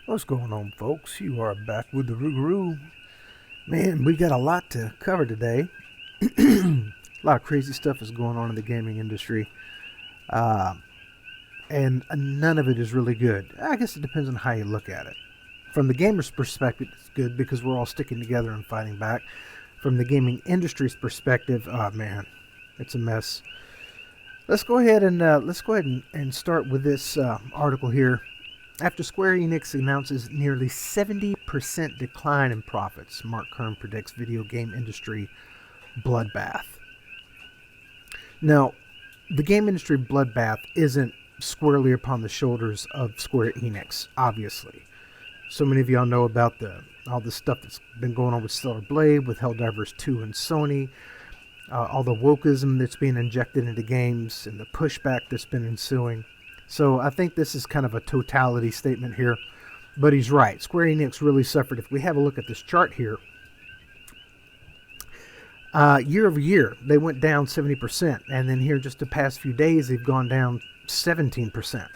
What's going on, folks? You are back with the Rougarou. Man, we got a lot to cover today. A lot of crazy stuff is going on in the gaming industry. Uh, and none of it is really good. I guess it depends on how you look at it. From the gamer's perspective, it's good because we're all sticking together and fighting back. From the gaming industry's perspective, oh man, it's a mess. Let's go ahead and start with this article here. After Square Enix announces nearly 70% decline in profits, Mark Kern predicts video game industry bloodbath. Now, the game industry bloodbath isn't squarely upon the shoulders of Square Enix, obviously. So many of y'all know about all the stuff that's been going on with Stellar Blade, with Helldivers 2 and Sony, all the wokeism that's being injected into games, and the pushback that's been ensuing. So I think this is kind of a totality statement here. But he's right. Square Enix really suffered. If we have a look at this chart here, year over year, they went down 70%. And then here just the past few days, they've gone down 17%.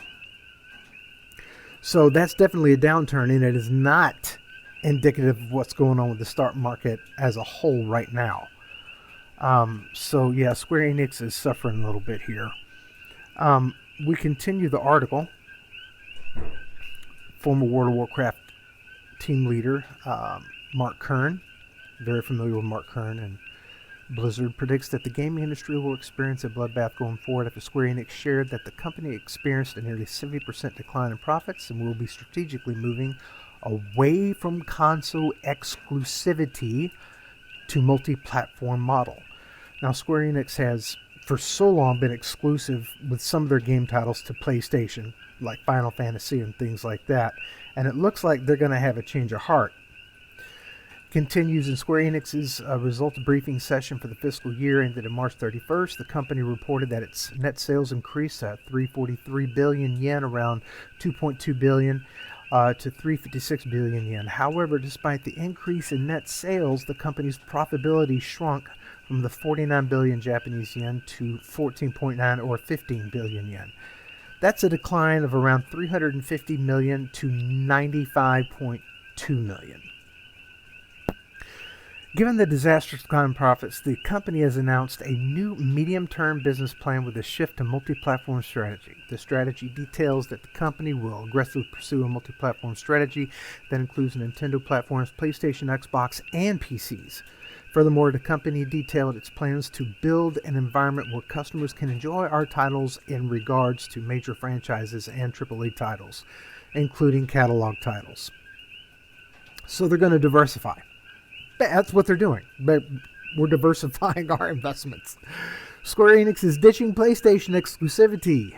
So that's definitely a downturn, and it is not indicative of what's going on with the stock market as a whole right now. So yeah, Square Enix is suffering a little bit here. We continue the article. Former World of Warcraft team leader Mark Kern, very familiar with Mark Kern and Blizzard, predicts that the gaming industry will experience a bloodbath going forward after Square Enix shared that the company experienced a nearly 70% decline in profits and will be strategically moving away from console exclusivity to multi-platform model. Now, Square Enix has for so long been exclusive with some of their game titles to PlayStation, like Final Fantasy and things like that, and it looks like they're going to have a change of heart. Continues in Square Enix's results briefing session for the fiscal year ended on March 31st. The company reported that its net sales increased to 343 billion yen, around 2.2 billion, to 356 billion yen. However, despite the increase in net sales, the company's profitability shrunk from the 49 billion Japanese yen to 14.9 or 15 billion yen. That's a decline of around 350 million to 95.2 million. Given the disastrous decline in profits, the company has announced a new medium-term business plan with a shift to multi-platform strategy. The strategy details that the company will aggressively pursue a multi-platform strategy that includes Nintendo platforms, PlayStation, Xbox, and PCs. Furthermore, the company detailed its plans to build an environment where customers can enjoy our titles in regards to major franchises and AAA titles, including catalog titles. So they're going to diversify. That's what they're doing. But we're diversifying our investments. Square Enix is ditching PlayStation exclusivity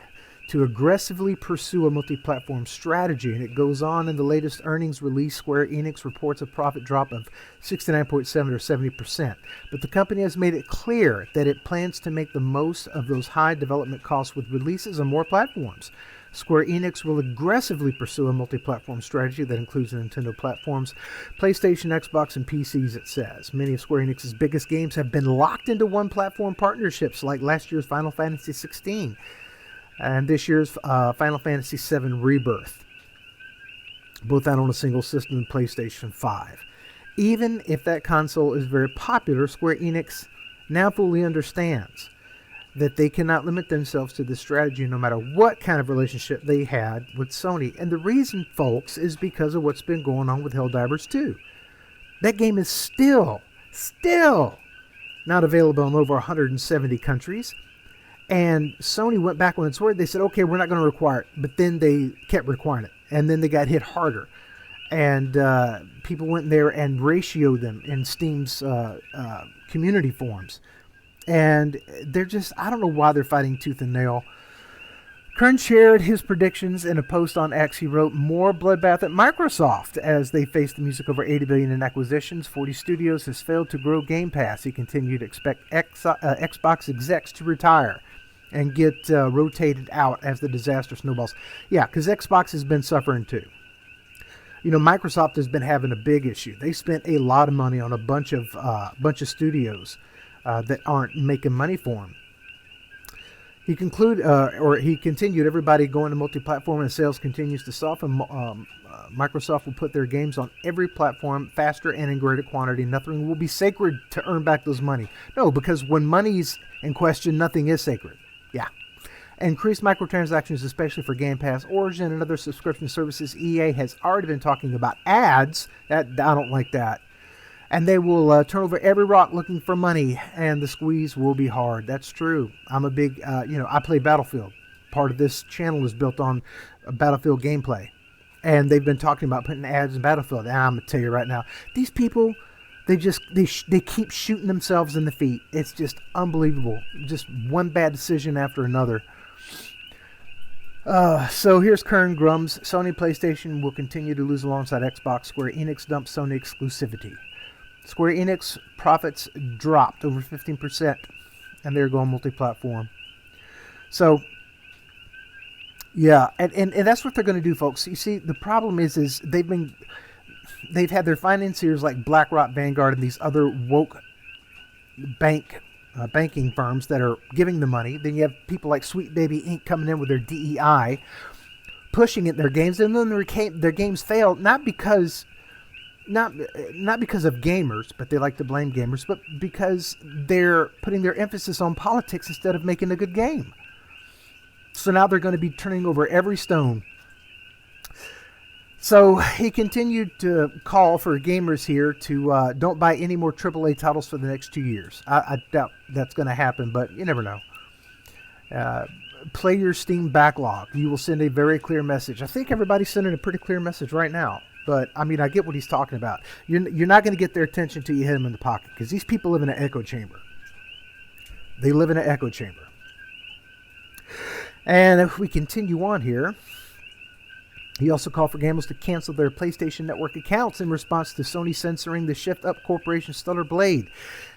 to aggressively pursue a multi-platform strategy, and it goes on in the latest earnings release. Square Enix reports a profit drop of 69.7 or 70%, but the company has made it clear that it plans to make the most of those high development costs with releases on more platforms. Square Enix will aggressively pursue a multi-platform strategy that includes Nintendo platforms, PlayStation, Xbox, and PCs, it says. Many of Square Enix's biggest games have been locked into one-platform partnerships, like last year's Final Fantasy XVI and this year's Final Fantasy VII Rebirth, both out on a single system in PlayStation 5. Even if that console is very popular, Square Enix now fully understands that they cannot limit themselves to this strategy no matter what kind of relationship they had with Sony. And the reason, folks, is because of what's been going on with Helldivers 2. That game is still not available in over 170 countries. And Sony went back on its word. They said, okay, we're not going to require it. But then they kept requiring it. And then they got hit harder. And people went there and ratioed them in Steam's community forums. And they're just, I don't know why they're fighting tooth and nail. Kern shared his predictions in a post on X. He wrote, more bloodbath at Microsoft as they face the music over $80 billion in acquisitions. 40 Studios has failed to grow Game Pass. He continued to expect Xbox execs to retire and get rotated out as the disaster snowballs. Yeah, because Xbox has been suffering too. You know, Microsoft has been having a big issue. They spent a lot of money on a bunch of studios that aren't making money for them. He continued, everybody going to multi-platform and sales continues to soften. Microsoft will put their games on every platform faster and in greater quantity. Nothing will be sacred to earn back those money. No, because when money's in question, nothing is sacred. Yeah. Increased microtransactions, especially for Game Pass, Origin, and other subscription services. EA has already been talking about ads. I don't like that. And they will turn over every rock looking for money, and the squeeze will be hard. That's true. I'm a big, I play Battlefield. Part of this channel is built on Battlefield gameplay. And they've been talking about putting ads in Battlefield. And I'm going to tell you right now, these people, they keep shooting themselves in the feet. It's just unbelievable. Just one bad decision after another. So here's Kern Grums. Sony PlayStation will continue to lose alongside Xbox. Square Enix dumps Sony exclusivity. Square Enix profits dropped over 15%, and they're going multi-platform. So, yeah, and that's what they're going to do, folks. You see, the problem is they've had their financiers like BlackRock, Vanguard, and these other woke banking firms that are giving the money. Then you have people like Sweet Baby Inc. coming in with their DEI, pushing it in their games, and then their games fail not because of gamers, but they like to blame gamers, but because they're putting their emphasis on politics instead of making a good game. So now they're going to be turning over every stone. So he continued to call for gamers here to don't buy any more AAA titles for the next 2 years. I doubt that's going to happen, but you never know. Play your Steam backlog. You will send a very clear message. I think everybody's sending a pretty clear message right now. But, I mean, I get what he's talking about. You're not going to get their attention until you hit them in the pocket, because these people live in an echo chamber. They live in an echo chamber. And if we continue on here, he also called for gamers to cancel their PlayStation Network accounts in response to Sony censoring the Shift Up Corporation Stellar Blade.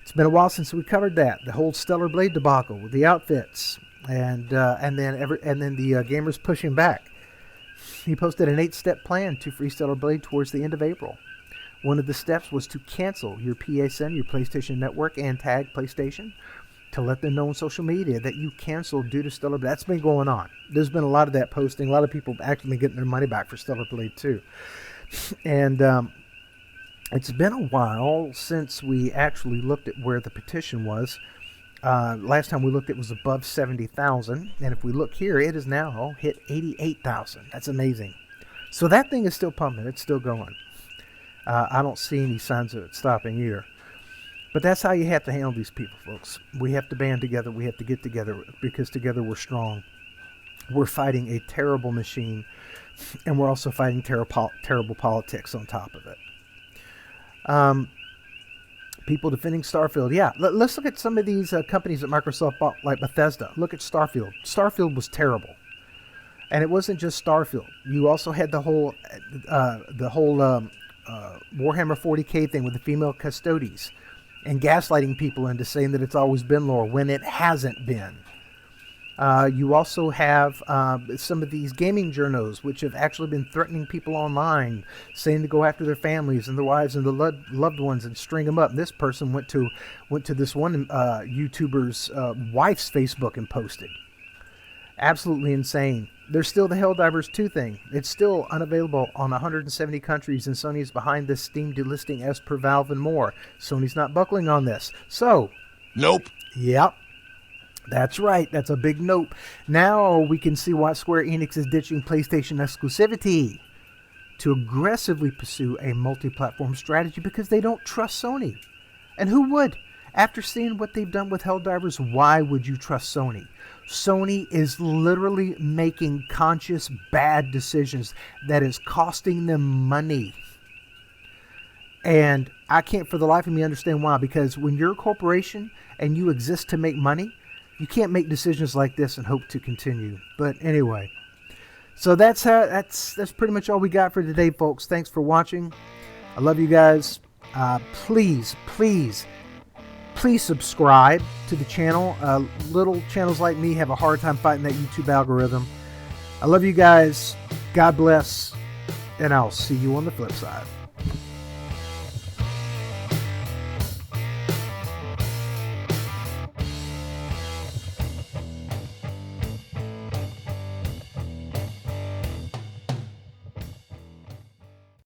It's been a while since we covered that, the whole Stellar Blade debacle with the outfits, and then the gamers pushing back. He posted an 8-step plan to free Stellar Blade towards the end of April. One of the steps was to cancel your PSN, your PlayStation Network, and tag PlayStation to let them know on social media that you canceled due to Stellar Blade. That's been going on. There's been a lot of that posting. A lot of people actually been getting their money back for Stellar Blade too. And it's been a while since we actually looked at where the petition was. Last time we looked, it was above 70,000, and if we look here, it has now hit 88,000. That's amazing. So that thing is still pumping. It's still going. I don't see any signs of it stopping either. But that's how you have to handle these people, folks. We have to band together. We have to get together, because together we're strong. We're fighting a terrible machine, and we're also fighting terrible politics on top of it. People defending Starfield. Yeah, let's look at some of these companies that Microsoft bought, like Bethesda. Look at Starfield. Starfield was terrible, and it wasn't just Starfield. You also had the whole Warhammer 40K thing with the female custodies, and gaslighting people into saying that it's always been lore when it hasn't been. You also have some of these gaming journos, which have actually been threatening people online, saying to go after their families and their wives and their loved ones and string them up. And this person went to this one YouTuber's wife's Facebook and posted. Absolutely insane. There's still the Helldivers 2 thing. It's still unavailable on 170 countries, and Sony is behind this Steam delisting as per Valve and more. Sony's not buckling on this. So, nope. Yep. That's right. That's a big nope. Now we can see why Square Enix is ditching PlayStation exclusivity to aggressively pursue a multi-platform strategy, because they don't trust Sony. And who would? After seeing what they've done with Helldivers, why would you trust Sony? Sony is literally making conscious bad decisions that is costing them money. And I can't for the life of me understand why, because when you're a corporation and you exist to make money, you can't make decisions like this and hope to continue. But anyway, so that's pretty much all we got for today, folks. Thanks for watching. I love you guys. Please subscribe to the channel. Little channels like me have a hard time fighting that YouTube algorithm. I love you guys. God bless, and I'll see you on the flip side.